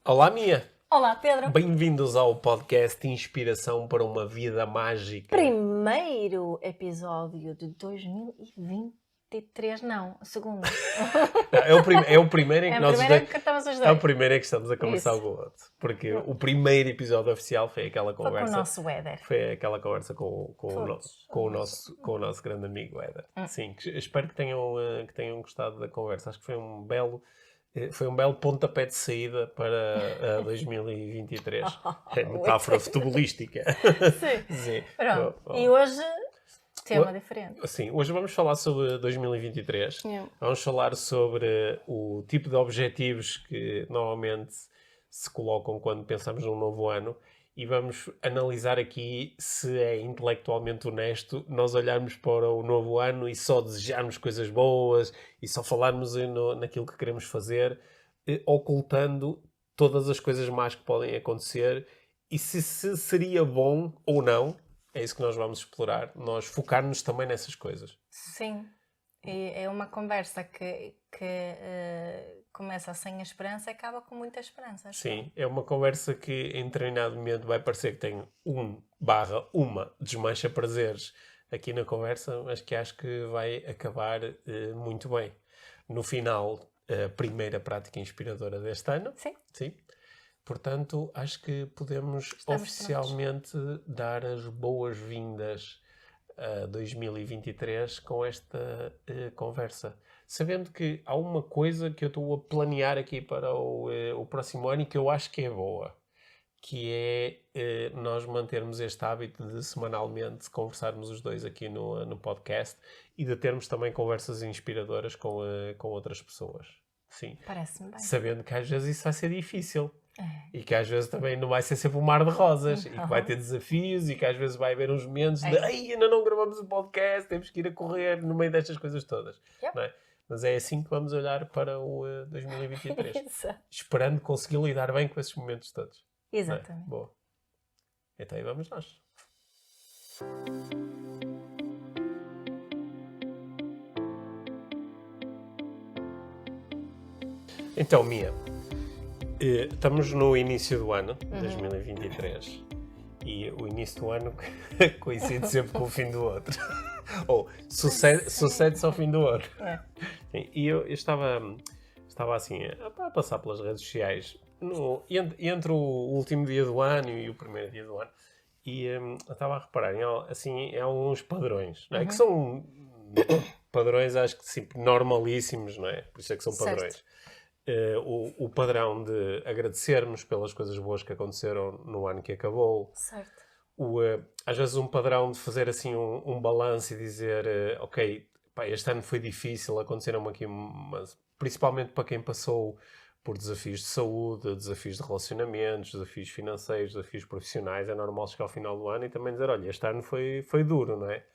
Olá, Mia! Olá, Pedro. Bem-vindos ao podcast Inspiração para uma Vida Mágica. Primeiro episódio de 2023, não, o segundo. É o primeiro em que É o nós primeiro que estamos os É o dois. primeiro em que estamos a conversar Isso. com o outro. Porque o primeiro episódio oficial foi aquela Foi com o conversa. nosso Éder. Foi aquela conversa com Todos. o nosso grande amigo Éder. Sim, espero que tenham gostado da conversa. Acho que foi um belo pontapé de saída para 2023. É metáfora futebolística. Sim. Sim. Pronto. Bom. E hoje, tema diferente. Sim, hoje vamos falar sobre 2023. Yeah. Vamos falar sobre o tipo de objetivos que normalmente se colocam quando pensamos num novo ano e vamos analisar aqui se é intelectualmente honesto nós olharmos para o novo ano e só desejarmos coisas boas e só falarmos naquilo que queremos fazer, ocultando todas as coisas más que podem acontecer e se seria bom ou não. É isso que nós vamos explorar. Nós focar-nos também nessas coisas. Sim. E é uma conversa que começa sem esperança e acaba com muita esperança. Sim, é uma conversa que em determinado momento vai parecer que tem uma desmancha prazeres aqui na conversa, mas que acho que vai acabar muito bem. No final, a primeira prática inspiradora deste ano. Sim. Portanto, acho que podemos oficialmente dar as boas-vindas a 2023 com esta conversa. Sabendo que há uma coisa que eu estou a planear aqui para o próximo ano e que eu acho que é boa, que é nós mantermos este hábito de semanalmente conversarmos os dois aqui no podcast e de termos também conversas inspiradoras com outras pessoas. Sim. Parece-me bem. Sabendo que às vezes isso vai ser difícil. E que às vezes também não vai ser sempre um mar de rosas. E que vai ter desafios. E que às vezes vai haver uns momentos de ainda não gravamos o podcast, temos que ir a correr no meio destas coisas todas. Yep. Não é? Mas é assim que vamos olhar para o 2023. Exato. Esperando conseguir lidar bem com esses momentos todos. Exatamente. Boa. Então aí vamos nós. Então, Mia, estamos no início do ano, 2023, e o início do ano coincide sempre com o fim do outro. Ou sucede-se ao fim do outro. Sim, e eu estava assim a passar pelas redes sociais entre o último dia do ano e o primeiro dia do ano, e eu estava a reparar em alguns padrões, não é? Que são padrões, acho que sempre normalíssimos, não é? Por isso é que são padrões. Certo. O padrão de agradecermos pelas coisas boas que aconteceram no ano que acabou. Certo. Às vezes um padrão de fazer assim um balanço e dizer ok, pá, este ano foi difícil, aconteceram aqui, mas principalmente para quem passou por desafios de saúde, desafios de relacionamentos, desafios financeiros, desafios profissionais, é normal chegar ao final do ano e também dizer, olha, este ano foi duro, não é?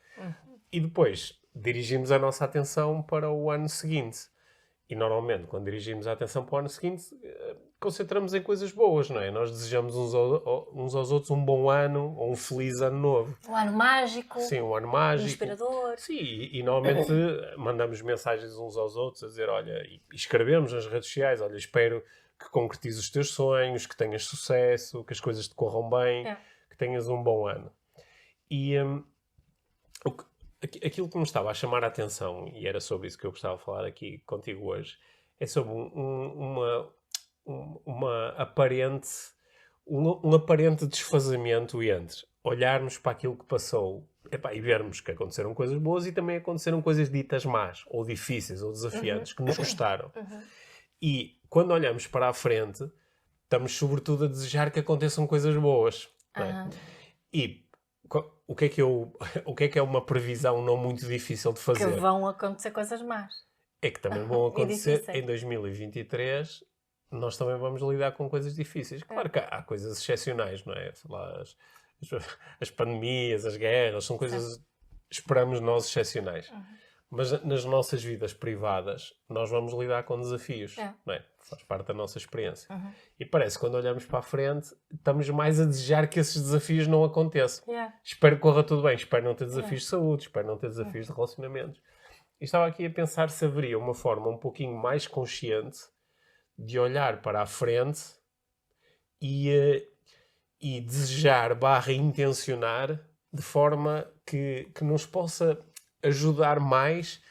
E depois dirigimos a nossa atenção para o ano seguinte. E normalmente, quando dirigimos a atenção para o ano seguinte, concentramos em coisas boas, não é? Nós desejamos uns aos outros um bom ano ou um feliz ano novo. Um ano mágico. Sim, um ano mágico. Inspirador. Sim, e normalmente mandamos mensagens uns aos outros a dizer, olha, e escrevemos nas redes sociais, olha, espero que concretizes os teus sonhos, que tenhas sucesso, que as coisas te corram bem, que tenhas um bom ano. E aquilo que me estava a chamar a atenção, e era sobre isso que eu gostava de falar aqui contigo hoje, é sobre um aparente desfazamento entre olharmos para aquilo que passou e vermos que aconteceram coisas boas e também aconteceram coisas ditas más, ou difíceis, ou desafiantes, que nos gostaram. E quando olhamos para a frente, estamos sobretudo a desejar que aconteçam coisas boas. Não é? E o que é que é uma previsão não muito difícil de fazer? Que vão acontecer coisas más. É que também vão acontecer em 2023. Nós também vamos lidar com coisas difíceis. Claro que há coisas excepcionais, não é? Sei lá, as pandemias, as guerras, são coisas, esperamos nós, excepcionais. Mas nas nossas vidas privadas, nós vamos lidar com desafios, não é? Faz parte da nossa experiência. E parece que quando olhamos para a frente, estamos mais a desejar que esses desafios não aconteçam. Espero que corra tudo bem, espero não ter desafios de saúde, espero não ter desafios de relacionamentos. E estava aqui a pensar se haveria uma forma um pouquinho mais consciente de olhar para a frente e desejar / intencionar de forma que nos possa ajudar mais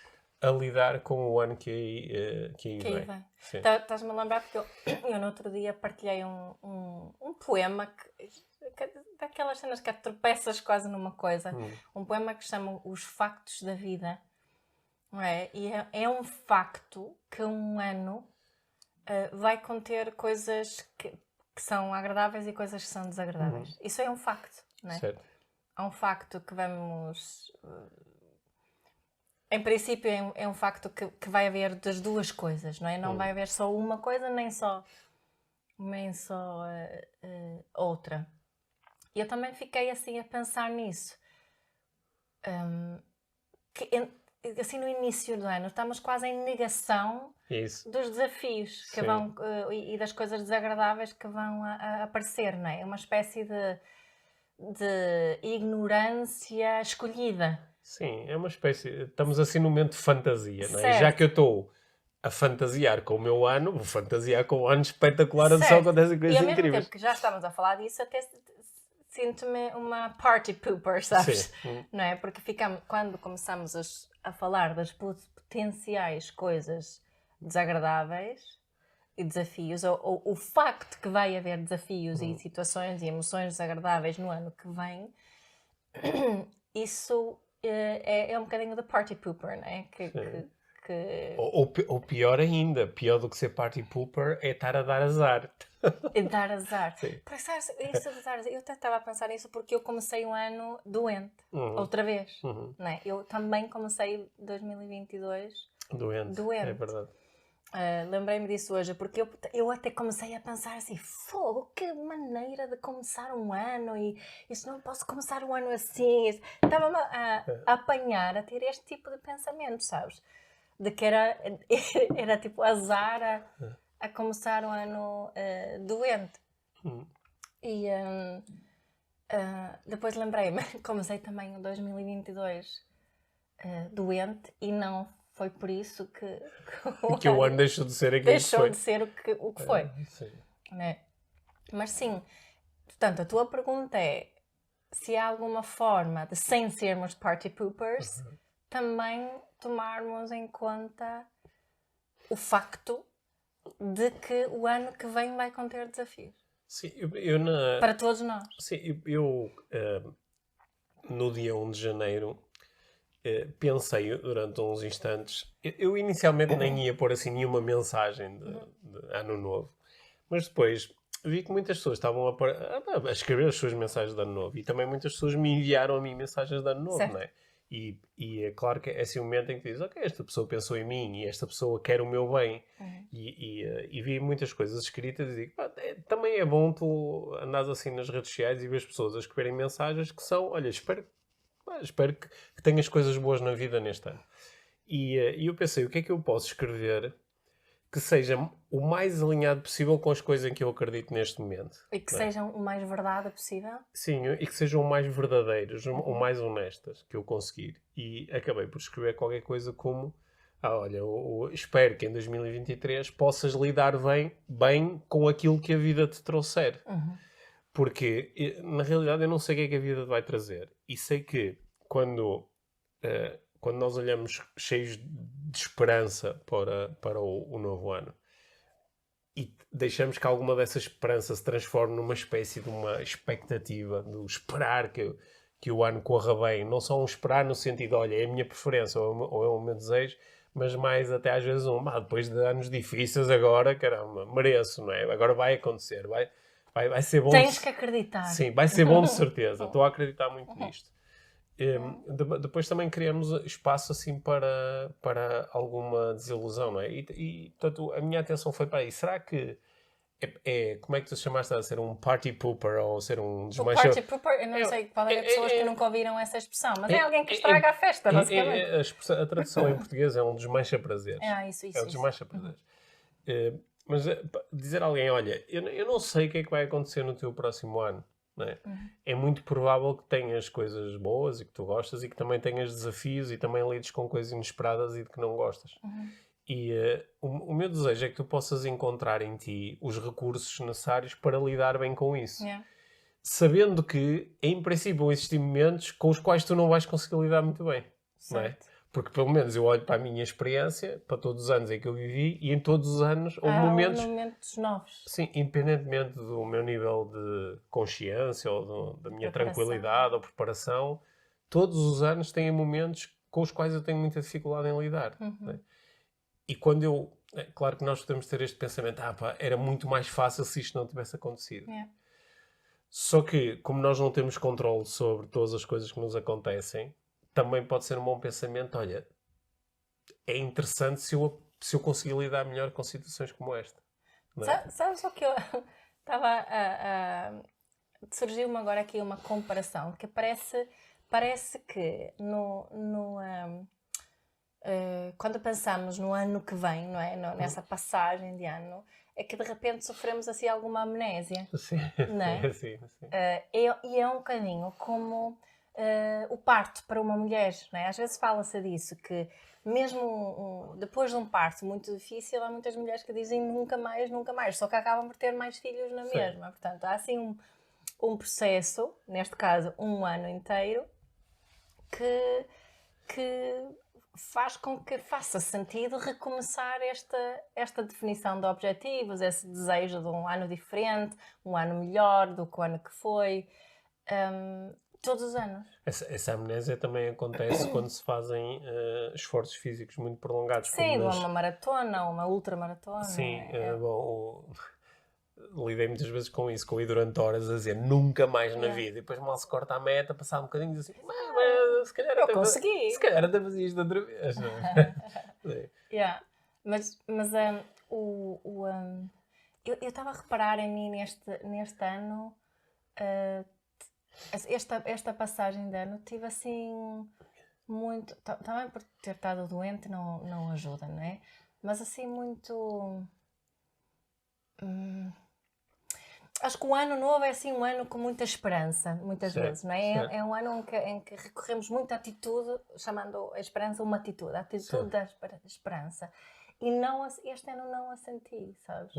a lidar com o ano que aí vem. Sim. Estás-me a lembrar porque eu no outro dia partilhei um poema daquelas cenas que tropeças quase numa coisa. Um poema que se chama Os Factos da Vida. Não é? E é um facto que um ano vai conter coisas que são agradáveis e coisas que são desagradáveis. Isso é um facto, não é? Certo. É um facto que vamos... Em princípio é um facto que vai haver das duas coisas, não é? Não vai haver só uma coisa, nem só outra. E eu também fiquei assim a pensar nisso. Assim no início do ano estamos quase em negação dos desafios que vão, e das coisas desagradáveis que vão a aparecer, não é? É uma espécie de ignorância escolhida. Sim, é uma espécie... Estamos assim num momento de fantasia, não é? Certo. Já que eu estou a fantasiar com o meu ano, vou fantasiar com o ano espetacular onde só acontecem coisas incríveis. E ao mesmo tempo que já estávamos a falar disso, até sinto-me uma party pooper, sabes? Sim. Não é? Porque quando começamos a falar das potenciais coisas desagradáveis e desafios, ou o facto que vai haver desafios e situações e emoções desagradáveis no ano que vem, isso é um bocadinho de party pooper, não é? Ou pior ainda, pior do que ser party pooper é estar a dar azar. Dar azar. Sim. Isso de dar azar. Eu até estava a pensar nisso porque eu comecei um ano doente, outra vez. Não é? Eu também comecei 2022 doente. É verdade. Lembrei-me disso hoje, porque eu até comecei a pensar assim, fogo, que maneira de começar um ano, e isso não posso começar um ano assim. Estava-me a apanhar, a ter este tipo de pensamento, sabes? De que era tipo azar a começar um ano doente. E depois lembrei-me, comecei também em 2022 doente, e não foi por isso que o ano deixou de ser aquilo que foi. Deixou de ser o que foi. Sim. Né? Mas sim, portanto, a tua pergunta é se há alguma forma de, sem sermos party poopers, também tomarmos em conta o facto de que o ano que vem vai conter desafios. Sim, para todos nós. Sim, eu no dia 1 de janeiro pensei durante uns instantes, eu inicialmente nem ia pôr assim nenhuma mensagem de ano novo, mas depois vi que muitas pessoas estavam a escrever as suas mensagens de ano novo, e também muitas pessoas me enviaram a mim mensagens de ano novo, não é? E é claro que é esse momento em que dizes, ok, esta pessoa pensou em mim e esta pessoa quer o meu bem. E vi muitas coisas escritas e digo, também é bom tu andares assim nas redes sociais e ver as pessoas a escreverem mensagens que são, olha, espero que tenhas coisas boas na vida neste ano. E eu pensei, o que é que eu posso escrever que seja o mais alinhado possível com as coisas em que eu acredito neste momento. E que sejam o mais verdade possível. Sim, e que sejam o mais verdadeiras, o mais honestas que eu conseguir. E acabei por escrever qualquer coisa como, olha, eu espero que em 2023 possas lidar bem com aquilo que a vida te trouxer. Porque, na realidade, eu não sei o que é que a vida te vai trazer. E sei que quando nós olhamos cheios de esperança para o novo ano e deixamos que alguma dessa esperança se transforme numa espécie de uma expectativa, de esperar que o ano corra bem, não só um esperar no sentido, olha, é a minha preferência ou é o meu desejo, mas mais até às vezes depois de anos difíceis agora, caramba, mereço, não é? Agora vai acontecer, vai ser bom. Tens que acreditar. Sim, vai ser bom de certeza. Estou a acreditar muito nisto. Depois também criamos espaço assim para alguma desilusão, não é? E portanto, a minha atenção foi para aí. Será que como é que tu chamaste a ser um party pooper ou ser um desmancha... O party pooper, eu não sei qual é as pessoas que nunca ouviram essa expressão, mas é alguém que estraga a festa, basicamente. A tradução em português é um desmancha-prazeres. Isso. É um desmancha-prazeres. Mas dizer a alguém, olha, eu não sei o que é que vai acontecer no teu próximo ano. Não é? É muito provável que tenhas coisas boas e que tu gostas e que também tenhas desafios e também lides com coisas inesperadas e de que não gostas. E o meu desejo é que tu possas encontrar em ti os recursos necessários para lidar bem com isso. Yeah. Sabendo que, em princípio, vão existir momentos com os quais tu não vais conseguir lidar muito bem. Não é? Certo. Porque, pelo menos, eu olho para a minha experiência, para todos os anos em que eu vivi, e em todos os anos houve momentos novos. Sim, independentemente do meu nível de consciência ou da minha Preparação. tranquilidade ou preparação, todos os anos têm momentos com os quais eu tenho muita dificuldade em lidar. Né? E quando eu... claro que nós podemos ter este pensamento, pá, era muito mais fácil se isto não tivesse acontecido. Yeah. Só que, como nós não temos controle sobre todas as coisas que nos acontecem, também pode ser um bom pensamento, olha, é interessante se eu conseguir lidar melhor com situações como esta. Não é? Sabes o que eu estava surgiu-me agora aqui uma comparação, que parece que quando pensamos no ano que vem, não é? Nessa passagem de ano, é que de repente sofremos assim alguma amnésia. Sim, não é? sim, sim. E é um bocadinho como o parto para uma mulher, não é? Às vezes fala-se disso, que mesmo depois de um parto muito difícil, há muitas mulheres que dizem nunca mais, só que acabam por ter mais filhos na mesma. Portanto, há assim um processo, neste caso um ano inteiro, que faz com que faça sentido recomeçar esta definição de objetivos, esse desejo de um ano diferente, um ano melhor do que o ano que foi, todos os anos. Essa amnésia também acontece quando se fazem esforços físicos muito prolongados. Sim, de uma maratona ou uma ultramaratona. Sim, lidei muitas vezes com isso, com ir durante horas a dizer nunca mais na vida. E depois mal se corta a meta, passar um bocadinho e diz assim, mas se calhar eu consegui. Se calhar até fazia isto outra vez. Não é? Yeah. Mas eu estava a reparar em mim neste ano, esta passagem de ano, tive assim muito, também por ter estado doente não ajuda, não é? Mas assim muito... acho que o ano novo é assim um ano com muita esperança, muitas vezes, não é? É um ano em que recorremos muito à atitude, chamando a esperança uma atitude, a atitude da esperança. E este ano não a senti, sabes?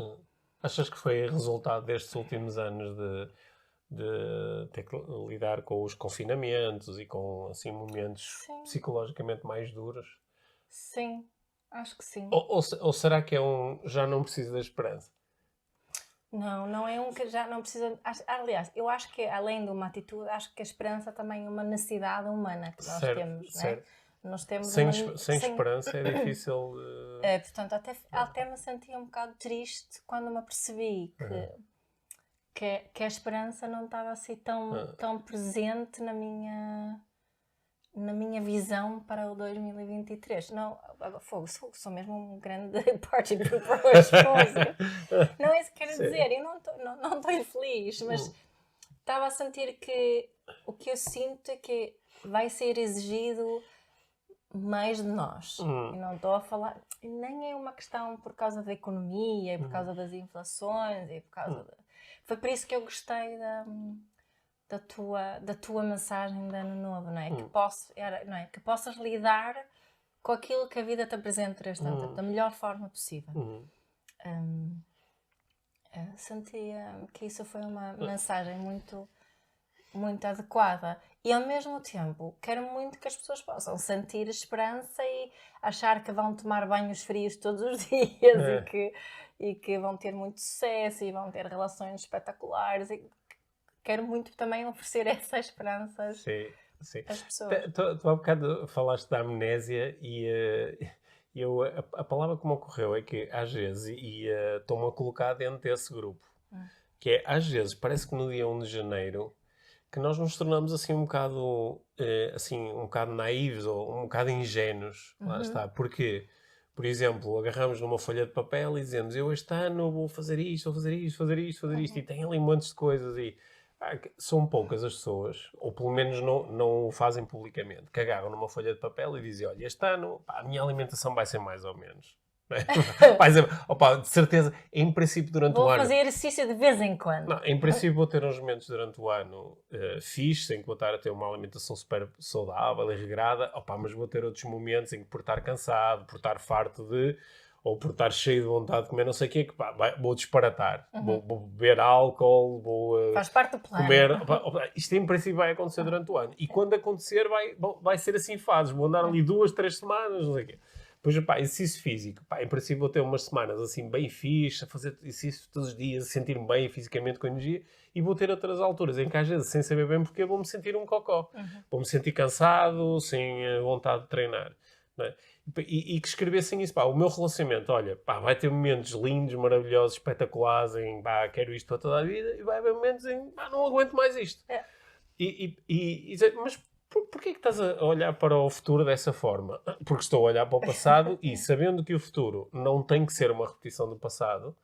Achas que foi resultado destes últimos anos de ter que lidar com os confinamentos e com assim, momentos psicologicamente mais duros? Sim, acho que sim. Ou será que já não precisa da esperança? Não é um que já não precisa... Aliás, eu acho que além de uma atitude, acho que a esperança também é uma necessidade humana que nós temos, não é? Nós temos sem esperança é difícil... portanto, até me senti um bocado triste quando me apercebi que a esperança não estava assim tão presente na minha visão para o 2023. Não, sou mesmo um grande party pooper hoje. Não é isso que quero dizer. Eu não estou infeliz, mas estava a sentir que o que eu sinto é que vai ser exigido mais de nós. E não estou a falar... Nem é uma questão por causa da economia, por causa das inflações, e por causa Foi por isso que eu gostei da tua mensagem de ano novo, não é? Que possas lidar com aquilo que a vida te apresenta da melhor forma possível. Sentia que isso foi uma mensagem muito, muito adequada. E ao mesmo tempo, quero muito que as pessoas possam sentir esperança e achar que vão tomar banhos frios todos os dias e que vão ter muito sucesso e vão ter relações espetaculares. E quero muito também oferecer essa esperança às pessoas. Tu há bocado falaste da amnésia e a palavra que me ocorreu é que às vezes, e estou-me a colocar dentro desse grupo, que é às vezes, parece que no dia 1 de janeiro que nós nos tornamos assim um bocado naivos ou um bocado ingênuos. Lá está. Porquê? Por exemplo, agarramos numa folha de papel e dizemos eu este ano vou fazer isto, vou fazer isto, fazer isto, fazer isto, e tem ali montes de coisas e são poucas as pessoas, ou pelo menos não o fazem publicamente, que agarram numa folha de papel e dizem, olha, este ano a minha alimentação vai ser mais ou menos. De certeza, em princípio durante o ano... Vou fazer exercício de vez em quando. Não, em princípio vou ter uns momentos durante o ano fixos, em que vou estar a ter uma alimentação super saudável e regrada, mas vou ter outros momentos em que por estar cansado, por estar farto de... ou por estar cheio de vontade de comer não sei o quê, que pá, vou disparatar, vou beber álcool, vou Faz parte do plano. comer. Pá, isto em princípio vai acontecer durante o ano. E quando acontecer, vai ser assim fases. Vou andar ali 2, 3 semanas, não sei o quê. Depois, pá, exercício físico. Pá, em princípio vou ter umas semanas assim bem fixe, a fazer exercício todos os dias, a sentir-me bem fisicamente com energia. E vou ter outras alturas em que às vezes, sem saber bem porque, vou-me sentir um cocó. Vou-me sentir cansado, sem vontade de treinar. Não é? E que escrevessem isso, pá, o meu relacionamento, olha, pá, vai ter momentos lindos, maravilhosos, espetaculares, em, pá, quero isto para toda a vida, e vai haver momentos em, pá, não aguento mais isto. É. E dizer, mas porquê que estás a olhar para o futuro dessa forma? Porque estou a olhar para o passado e sabendo que o futuro não tem que ser uma repetição do passado,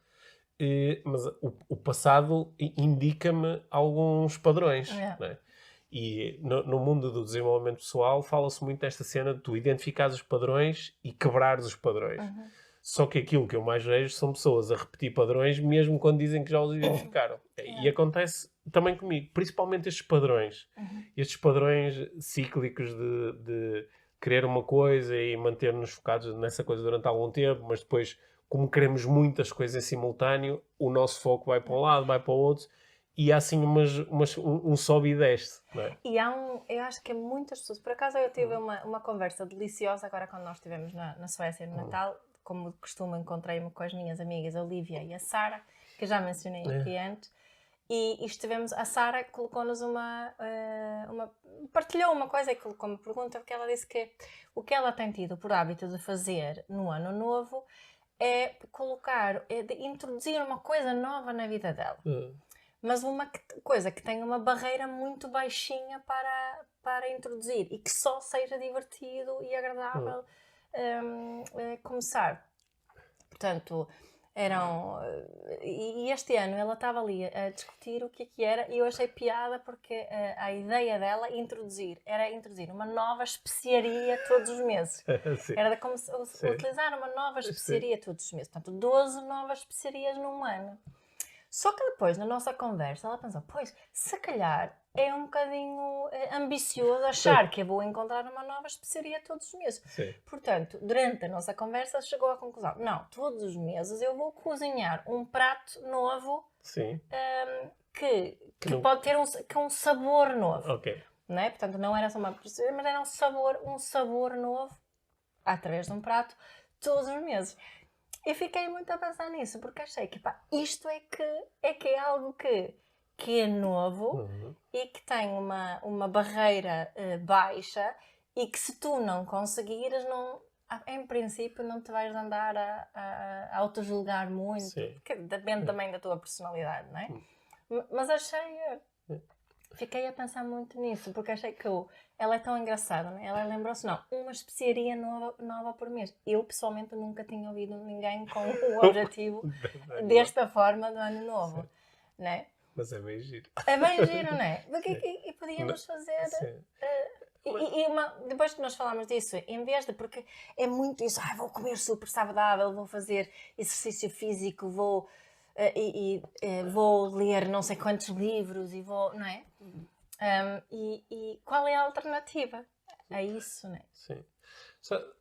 mas o passado indica-me alguns padrões, não é? E no mundo do desenvolvimento pessoal fala-se muito desta cena de tu identificares os padrões e quebrares os padrões. Só que aquilo que eu mais vejo são pessoas a repetir padrões mesmo quando dizem que já os identificaram. E acontece também comigo, principalmente estes padrões. Estes padrões cíclicos de querer uma coisa e manter-nos focados nessa coisa durante algum tempo, mas depois, como queremos muitas coisas em simultâneo, o nosso foco vai para um lado, vai para o outro, e há assim um sobe e desce, não é? E eu acho que muitas pessoas, por acaso eu tive uma conversa deliciosa agora quando nós estivemos na Suécia no Natal, como de costume encontrei-me com as minhas amigas a Olivia e a Sara, que já mencionei aqui antes, e estivemos, a Sara colocou-nos partilhou uma coisa e colocou uma pergunta, porque ela disse que o que ela tem tido por hábito de fazer no ano novo é de introduzir uma coisa nova na vida dela. Mas uma coisa que tem uma barreira muito baixinha para introduzir e que só seja divertido e agradável começar. Portanto, e este ano ela estava ali a discutir o que era e eu achei piada porque a ideia dela era introduzir uma nova especiaria todos os meses. Era como se utilizar uma nova especiaria todos os meses. Portanto, 12 novas especiarias num ano. Só que depois, na nossa conversa, ela pensou, pois, se calhar é um bocadinho ambicioso achar que eu vou encontrar uma nova especiaria todos os meses. Sim. Portanto, durante a nossa conversa, chegou à conclusão, não, todos os meses eu vou cozinhar um prato novo que pode ter um sabor novo. Ok. Não é? Portanto, não era só uma especiaria, mas era um sabor novo, através de um prato, todos os meses. Eu fiquei muito a pensar nisso, porque achei que isto é que é algo que é novo e que tem uma barreira baixa e que se tu não conseguires, em princípio não te vais andar a autojulgar muito, porque depende também da tua personalidade, não é? Mas fiquei a pensar muito nisso, porque achei que ela é tão engraçada, né? Ela lembrou-se, uma especiaria nova por mês. Eu, pessoalmente, nunca tinha ouvido ninguém com o objetivo desta forma do ano novo, né? Mas é bem giro. É bem giro, não é? E podíamos fazer... depois que nós falámos disso, em vez de... Porque é muito isso, vou comer super saudável, vou fazer exercício físico, vou ler não sei quantos livros e vou, não é? E qual é a alternativa a isso, não é? Sim.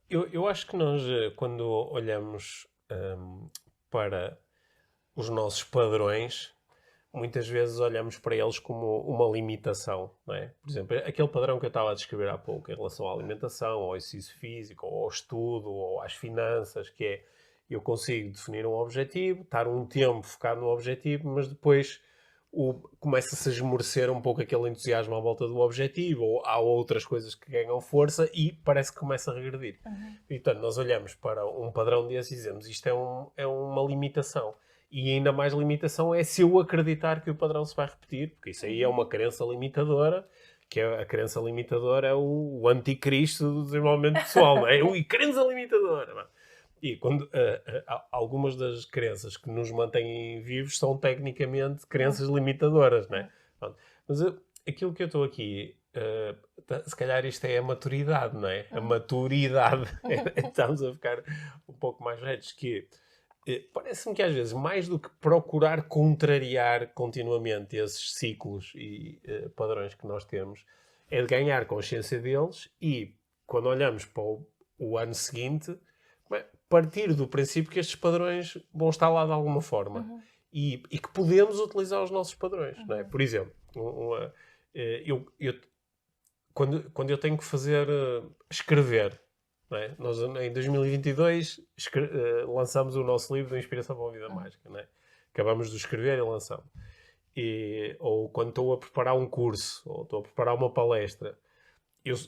Eu acho que nós, quando olhamos para os nossos padrões, muitas vezes olhamos para eles como uma limitação, não é? Por exemplo, aquele padrão que eu estava a descrever há pouco em relação à alimentação, ao exercício físico, ou ao estudo, ou às finanças, que é eu consigo definir um objetivo, estar um tempo focado no objetivo, mas depois começa-se a esmorecer um pouco aquele entusiasmo à volta do objetivo, ou há outras coisas que ganham força e parece que começa a regredir. E, portanto, nós olhamos para um padrão desse e dizemos isto é uma limitação. E ainda mais limitação é se eu acreditar que o padrão se vai repetir, porque isso aí é uma crença limitadora, que a crença limitadora é o anticristo do desenvolvimento pessoal, não é? Crença limitadora. E quando algumas das crenças que nos mantêm vivos são tecnicamente crenças limitadoras, não é? Mas aquilo que eu estou aqui, se calhar isto é a maturidade, não é? A maturidade. Estamos a ficar um pouco mais velhos, que parece-me que às vezes, mais do que procurar contrariar continuamente esses ciclos e padrões que nós temos, é de ganhar consciência deles e, quando olhamos para o ano seguinte, partir do princípio que estes padrões vão estar lá de alguma forma e que podemos utilizar os nossos padrões. Não é? Por exemplo, quando eu tenho que fazer escrever, não é? Nós em 2022 lançamos o nosso livro de Inspiração para uma Vida Mágica. Não é? Acabamos de escrever e lançamos. Ou quando estou a preparar um curso, ou estou a preparar uma palestra,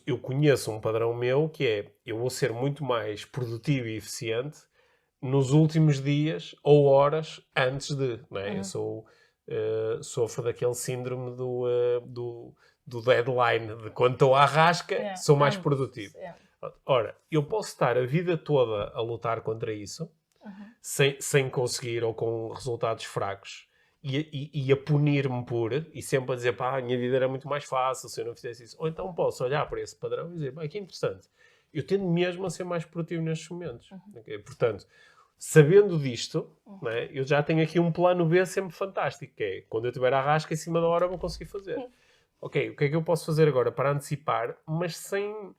eu conheço um padrão meu que é, eu vou ser muito mais produtivo e eficiente nos últimos dias ou horas antes de, não é? Eu sofro daquele síndrome do deadline, de quando estou à rasca, sou mais produtivo. Ora, eu posso estar a vida toda a lutar contra isso, sem conseguir ou com resultados fracos, e a punir-me e sempre a dizer, pá, a minha vida era muito mais fácil se eu não fizesse isso. Ou então posso olhar para esse padrão e dizer, pá, que interessante, eu tendo mesmo a ser mais produtivo nestes momentos. Okay? Portanto, sabendo disto, né, eu já tenho aqui um plano B sempre fantástico, que é, quando eu estiver à rasca, em cima da hora vou conseguir fazer. Ok, o que é que eu posso fazer agora para antecipar, mas sem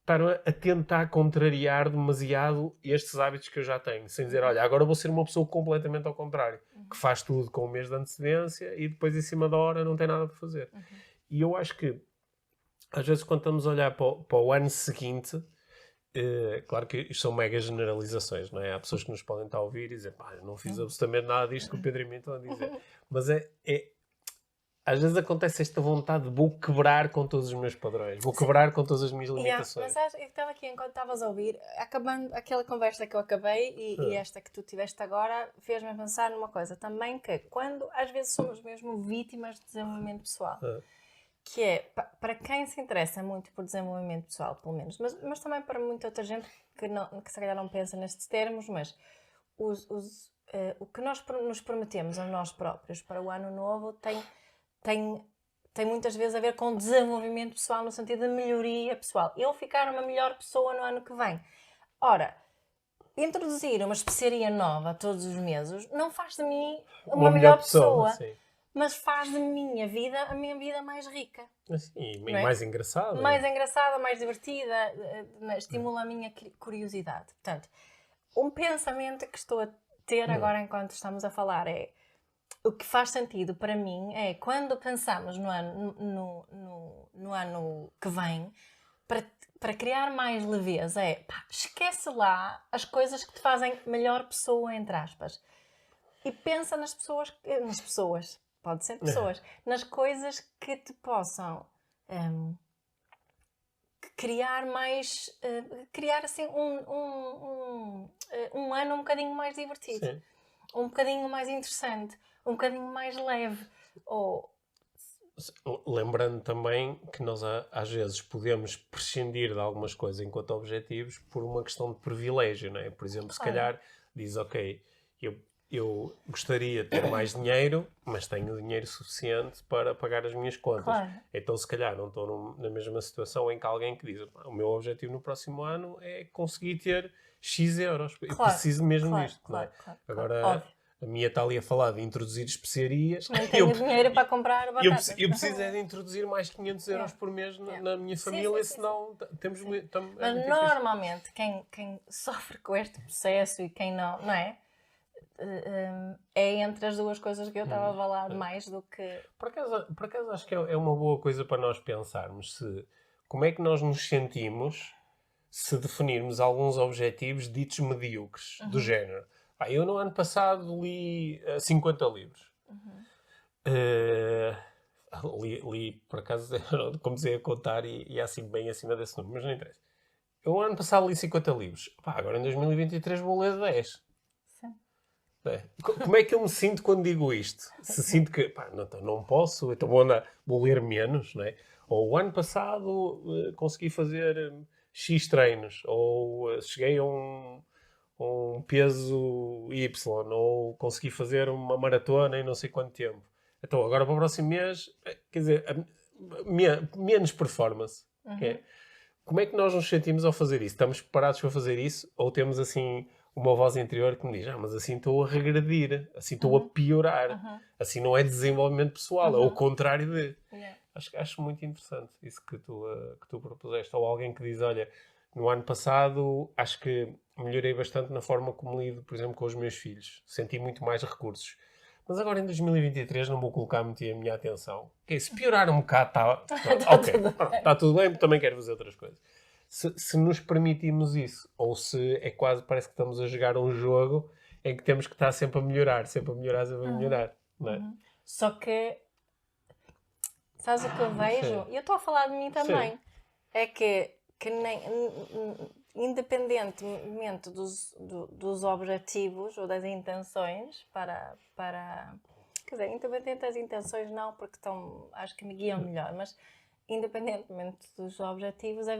estar a tentar contrariar demasiado estes hábitos que eu já tenho, sem dizer, olha, agora vou ser uma pessoa completamente ao contrário, que faz tudo com um mês de antecedência e depois em cima da hora não tem nada para fazer. E eu acho que, às vezes, quando estamos a olhar para o ano seguinte, claro que isto são mega generalizações, não é? Há pessoas que nos podem estar a ouvir e dizer, pá, eu não fiz absolutamente nada disto que o Pedro e mim estão a dizer. Mas às vezes acontece esta vontade de vou quebrar com todos os meus padrões, vou quebrar com todas as minhas limitações. Mas eu estava aqui enquanto estavas a ouvir, acabando aquela conversa que eu acabei e esta que tu tiveste agora, fez-me pensar numa coisa também, que quando às vezes somos mesmo vítimas de desenvolvimento pessoal, que é, para quem se interessa muito por desenvolvimento pessoal, pelo menos, mas também para muita outra gente que se calhar não pensa nestes termos, mas o que nós nos prometemos a nós próprios para o ano novo tem muitas vezes a ver com desenvolvimento pessoal, no sentido de melhoria pessoal. Eu ficar uma melhor pessoa no ano que vem. Ora, introduzir uma especiaria nova todos os meses não faz de mim uma melhor pessoa, mas faz de a minha vida mais rica. E mais engraçada. Mais engraçada, mais divertida, estimula a minha curiosidade. Portanto, um pensamento que estou a ter agora enquanto estamos a falar é, o que faz sentido para mim é, quando pensamos no ano que vem, para criar mais leveza, esquece lá as coisas que te fazem melhor pessoa, entre aspas. E pensa nas pessoas, pode ser pessoas, nas coisas que te possam criar mais, criar assim um ano um bocadinho mais divertido. Sim. Um bocadinho mais interessante, um bocadinho mais leve. Lembrando também que nós às vezes podemos prescindir de algumas coisas enquanto objetivos por uma questão de privilégio, não é? Por exemplo, se calhar diz, ok, eu gostaria de ter mais dinheiro, mas tenho dinheiro suficiente para pagar as minhas contas. Claro. Então, se calhar, não estou na mesma situação em que alguém que diz, o meu objetivo no próximo ano é conseguir ter X euros. Eu preciso mesmo disto, não é? Claro, agora, óbvio. A minha está ali a falar de introduzir especiarias. Não tenho dinheiro para comprar batatas. Eu preciso é de introduzir mais 500 euros por mês na minha família, senão temos muito... Mas normalmente, quem sofre com este processo e quem não é? É entre as duas coisas que eu estava a falar mais do que... Por acaso acho que é uma boa coisa para nós pensarmos como é que nós nos sentimos se definirmos alguns objetivos ditos medíocres, do género. Eu no ano passado li 50 livros. Li, por acaso, comecei a contar e assim bem acima desse número, mas não interessa. Eu no ano passado li 50 livros. Agora em 2023 vou ler 10. Como é que eu me sinto quando digo isto? Se sinto que não posso, então vou ler menos, não é? Ou o ano passado consegui fazer X treinos, ou cheguei a um peso Y, ou consegui fazer uma maratona em não sei quanto tempo. Então agora para o próximo mês, quer dizer, menos performance. Como é que nós nos sentimos ao fazer isso? Estamos preparados para fazer isso? Ou temos assim uma voz interior que me diz, mas assim estou a regredir, assim estou a piorar, assim não é desenvolvimento pessoal, é o contrário de... Acho muito interessante isso que tu propuseste. Ou alguém que diz, olha, No ano passado, acho que melhorei bastante na forma como lido, por exemplo, com os meus filhos. Senti muito mais recursos. Mas agora em 2023 não vou colocar muito a minha atenção. Okay, se piorar um bocado, está tudo bem, também quero fazer outras coisas. Se nos permitimos isso, ou se é quase, parece que estamos a jogar um jogo em que temos que estar sempre a melhorar, sempre a melhorar, sempre a melhorar. Não é? Só que, sabes o que eu vejo? E eu estou a falar de mim também. Sim. É que nem, independentemente dos objetivos ou das intenções quer dizer, independente das intenções não, porque acho que me guiam melhor, mas independentemente dos objetivos, a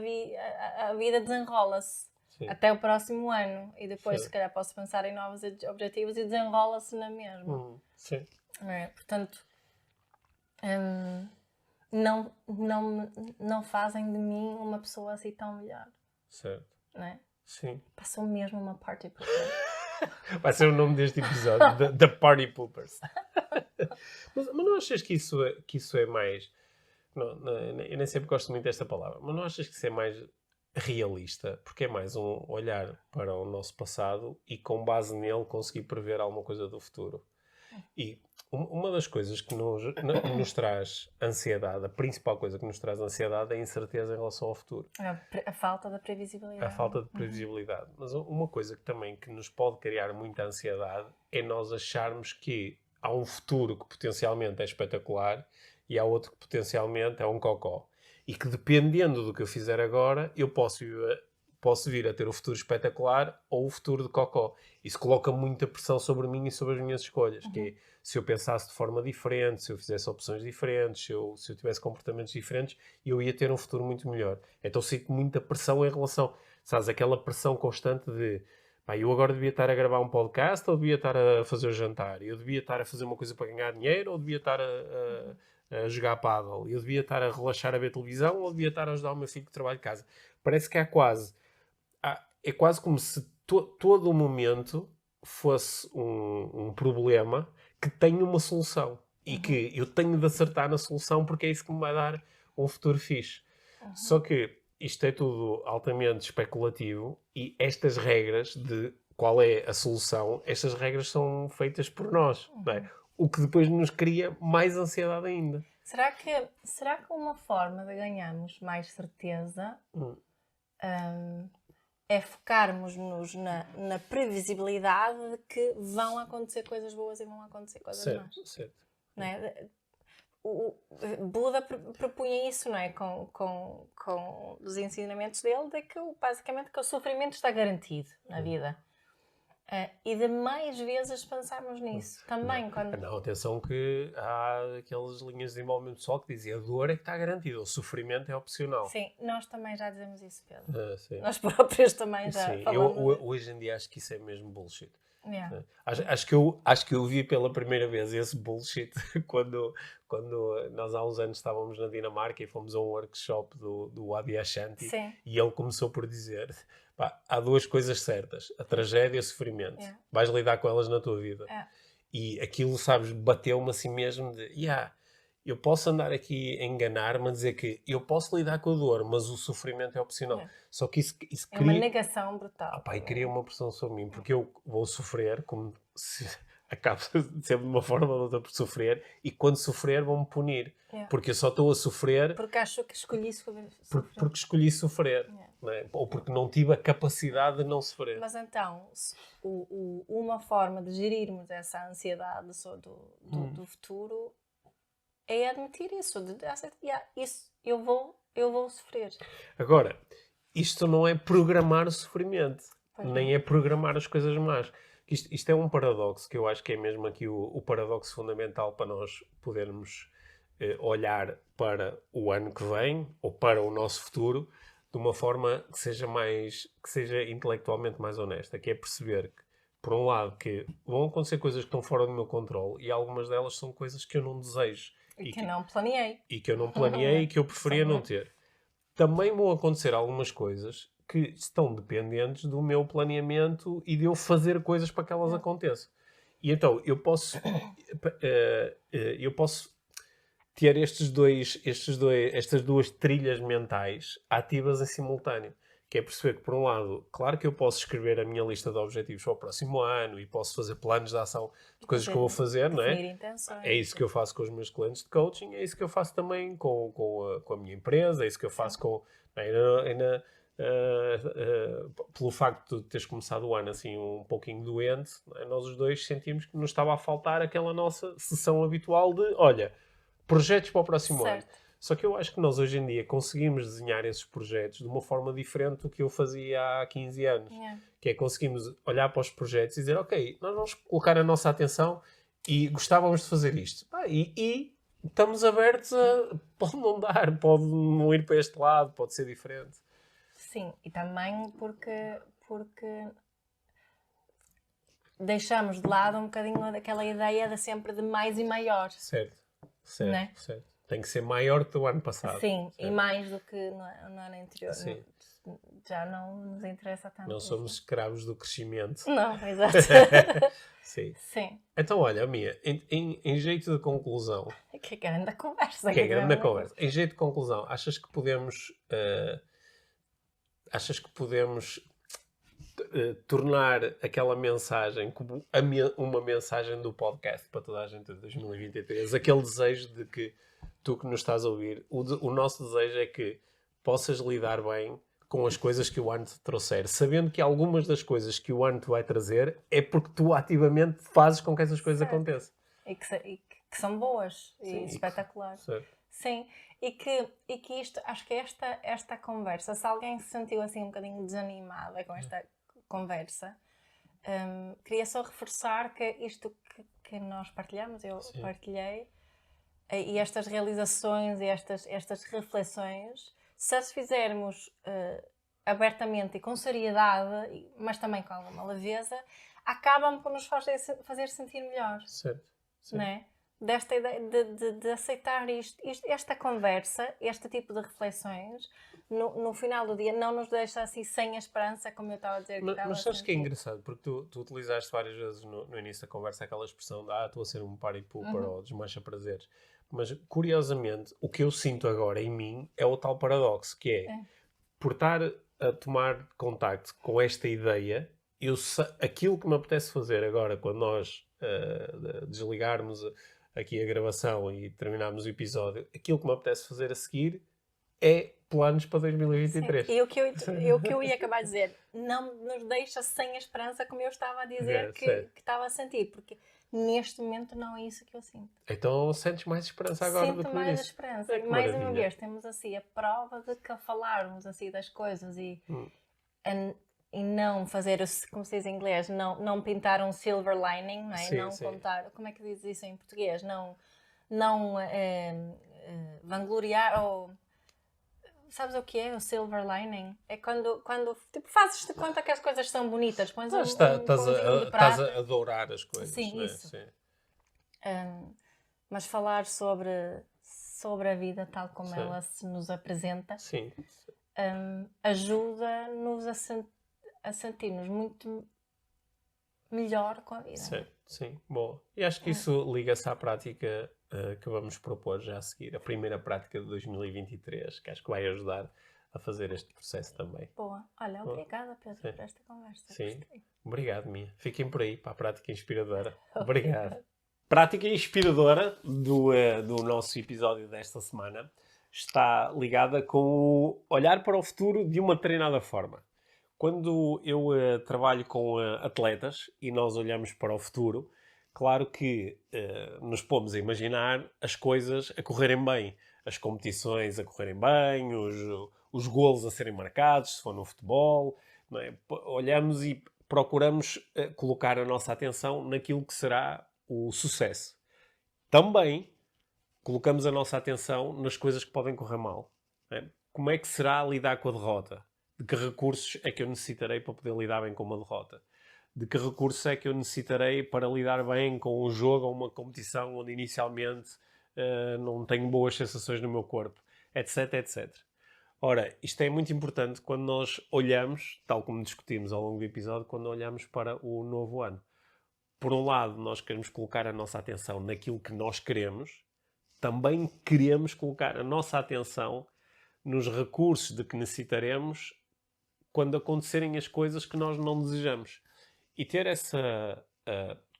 vida desenrola-se até o próximo ano e depois se calhar posso pensar em novos objetivos e desenrola-se na mesma. Sim. É, portanto, não fazem de mim uma pessoa assim tão melhor. Certo. Não é? Sim. Passou mesmo uma party pooper. Vai ser o nome deste episódio, The Party Poopers. mas não achas que isso é mais... Não, eu nem sempre gosto muito desta palavra, mas não achas que isso é mais realista? Porque é mais um olhar para o nosso passado e com base nele conseguir prever alguma coisa do futuro. E uma das coisas que nos traz ansiedade, a principal coisa que nos traz ansiedade é a incerteza em relação ao futuro. A falta da previsibilidade. A falta de previsibilidade. Mas uma coisa que nos pode criar muita ansiedade é nós acharmos que há um futuro que potencialmente é espetacular e há outro que potencialmente é um cocó. E que dependendo do que eu fizer agora, eu posso vir a ter o futuro espetacular ou o futuro de cocó. Isso coloca muita pressão sobre mim e sobre as minhas escolhas. Que é, se eu pensasse de forma diferente, se eu fizesse opções diferentes, se eu tivesse comportamentos diferentes, eu ia ter um futuro muito melhor. Então sinto muita pressão em relação... Sabes, aquela pressão constante de... eu agora devia estar a gravar um podcast ou devia estar a fazer o jantar? Eu devia estar a fazer uma coisa para ganhar dinheiro ou devia estar a jogar pádel? Eu devia estar a relaxar a ver televisão ou devia estar a ajudar o meu filho que trabalha de casa? Parece que é quase como se todo o momento fosse um problema que tem uma solução e que eu tenho de acertar na solução porque é isso que me vai dar um futuro fixe. Só que isto é tudo altamente especulativo e estas regras de qual é a solução, estas regras são feitas por nós, não é? O que depois nos cria mais ansiedade ainda. Será que uma forma de ganharmos mais certeza é focarmos-nos na previsibilidade de que vão acontecer coisas boas e vão acontecer coisas más? Certo. Não é? O Buda propunha isso, não é? Com os ensinamentos dele, de que basicamente que o sofrimento está garantido na vida. E de mais vezes pensarmos nisso também. Não, atenção que há aquelas linhas de desenvolvimento pessoal que dizem a dor é que está garantida, o sofrimento é opcional. Sim, nós também já dizemos isso, Pedro. Sim. Nós próprios também já falamos. Hoje em dia acho que isso é mesmo bullshit. Yeah. Acho que eu vi pela primeira vez esse bullshit quando nós há uns anos estávamos na Dinamarca e fomos a um workshop do Adi Ashanti. Sim. E ele começou por dizer há duas coisas certas, a tragédia e o sofrimento. Yeah. Vais lidar com elas na tua vida. Yeah. E aquilo, sabes, bateu-me assim mesmo de eu posso andar aqui a enganar-me a dizer que eu posso lidar com a dor, mas o sofrimento é opcional. Yeah. Só que isso é uma negação brutal. E cria uma pressão sobre mim, porque eu vou sofrer, como se acabo sempre de uma forma ou de outra por sofrer, e quando sofrer vão-me punir. Yeah. Porque eu só estou a sofrer... Porque acho que escolhi sofrer. Porque escolhi sofrer. Yeah. Não é? Ou porque não tive a capacidade de não sofrer. Mas então, uma forma de gerirmos essa ansiedade do futuro é admitir isso. Isso eu vou sofrer. Agora, isto não é programar o sofrimento. Nem é programar as coisas más. Isto é um paradoxo que eu acho que é mesmo aqui o paradoxo fundamental para nós podermos olhar para o ano que vem ou para o nosso futuro de uma forma que seja intelectualmente mais honesta, que é perceber que, por um lado, que vão acontecer coisas que estão fora do meu controle e algumas delas são coisas que eu não desejo. E que não planeei. E que eu não planeei e que eu preferia não ter. Também vão acontecer algumas coisas que estão dependentes do meu planeamento e de eu fazer coisas para que elas aconteçam. E então, eu posso ter estas duas trilhas mentais ativas em simultâneo. que é perceber que, por um lado, claro que eu posso escrever a minha lista de objetivos para o próximo ano e posso fazer planos de ação de coisas que eu vou fazer, não é? Intenções. É isso que eu faço com os meus clientes de coaching, é isso que eu faço também com a minha empresa, é isso que eu faço com... pelo facto de teres começado o ano assim um pouquinho doente, não é? Nós os dois sentimos que nos estava a faltar aquela nossa sessão habitual de, olha, projetos para o próximo ano. Só que eu acho que nós hoje em dia conseguimos desenhar esses projetos de uma forma diferente do que eu fazia há 15 anos. Que é conseguimos olhar para os projetos e dizer, ok, nós vamos colocar a nossa atenção e gostávamos de fazer isto. E estamos abertos a... Pode não dar, pode não ir para este lado, pode ser diferente. Sim, e também porque deixamos de lado um bocadinho daquela ideia de sempre de mais e maior. Certo. Tem que ser maior que o ano passado. Sim, certo. E mais do que no ano anterior. Sim. Já não nos interessa tanto. Não somos escravos do crescimento. Não, exato. Sim. Sim. Então, olha, Mia, em jeito de conclusão... Que é grande conversa. Que é grande conversa. Em jeito de conclusão, achas que podemos tornar aquela mensagem como uma mensagem do podcast para toda a gente de 2023? Aquele desejo de que tu que nos estás a ouvir, o nosso desejo é que possas lidar bem com as coisas que o ano te trouxer, sabendo que algumas das coisas que o ano te vai trazer é porque tu ativamente fazes com que essas coisas aconteçam. E que são boas. Sim, e espetaculares. Sim, e que isto, acho que esta conversa, se alguém se sentiu assim um bocadinho desanimada com esta conversa, queria só reforçar que isto que nós partilhamos, eu partilhei, e estas realizações e estas reflexões, se as fizermos abertamente e com seriedade, mas também com alguma leveza, acabam por nos fazer sentir melhor. Certo. Não é? Desta ideia de aceitar esta conversa, este tipo de reflexões, no final do dia não nos deixa assim sem a esperança, como eu estava a dizer. Mas sabes que é engraçado, porque tu utilizaste várias vezes no início da conversa aquela expressão de estou a ser um party pooper ou desmancha prazeres. Mas, curiosamente, o que eu sinto agora em mim é o tal paradoxo, que é por estar a tomar contacto com esta ideia, aquilo que me apetece fazer agora, quando nós desligarmos aqui a gravação e terminarmos o episódio, aquilo que me apetece fazer a seguir é planos para 2023. Sim. E o que eu ia acabar de dizer, não nos deixa sem a esperança, como eu estava a dizer que estava a sentir, porque neste momento não é isso que eu sinto. Então sentes mais esperança agora do que Sinto mais esperança. Mais uma vez, temos assim a prova de que falarmos assim das coisas e não fazer, como se diz em inglês, não pintar um silver lining, não é? Sim, não contar, como é que diz isso em português? Não vangloriar ou... Sabes o que é o silver lining? É quando tipo, fazes-te conta que as coisas são bonitas. Pões estás a adorar as coisas. Sim, não é? isso. Sim. Mas falar sobre a vida tal como ela se nos apresenta ajuda-nos a sentir-nos muito melhor com a vida. Sim. Boa. E acho que isso liga-se à prática que vamos propor já a seguir. A primeira prática de 2023, que acho que vai ajudar a fazer este processo também. Boa. Olha, obrigada, Pedro, por esta conversa. Sim. Gostei. Obrigado, Mia. Fiquem por aí para a prática inspiradora. Obrigado. Prática inspiradora do nosso episódio desta semana está ligada com o olhar para o futuro de uma determinada forma. Quando eu trabalho com atletas e nós olhamos para o futuro, claro que nos pomos a imaginar as coisas a correrem bem, as competições a correrem bem, os golos a serem marcados, se for no futebol. Não é? Olhamos e procuramos colocar a nossa atenção naquilo que será o sucesso. Também colocamos a nossa atenção nas coisas que podem correr mal. Não é? Como é que será lidar com a derrota? De que recursos é que eu necessitarei para poder lidar bem com uma derrota? De que recursos é que eu necessitarei para lidar bem com um jogo ou uma competição onde inicialmente não tenho boas sensações no meu corpo, etc, etc. Ora, isto é muito importante quando nós olhamos, tal como discutimos ao longo do episódio, quando olhamos para o novo ano. Por um lado, nós queremos colocar a nossa atenção naquilo que nós queremos, também queremos colocar a nossa atenção nos recursos de que necessitaremos quando acontecerem as coisas que nós não desejamos. E ter essa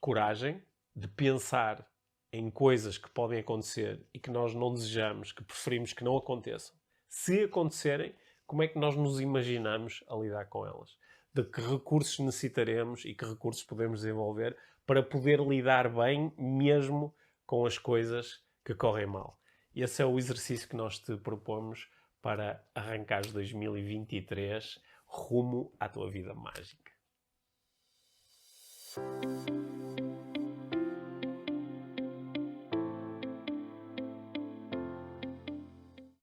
coragem de pensar em coisas que podem acontecer e que nós não desejamos, que preferimos que não aconteçam. Se acontecerem, como é que nós nos imaginamos a lidar com elas? De que recursos necessitaremos e que recursos podemos desenvolver para poder lidar bem mesmo com as coisas que correm mal. E esse é o exercício que nós te propomos para arrancares 2023 rumo à tua vida mágica.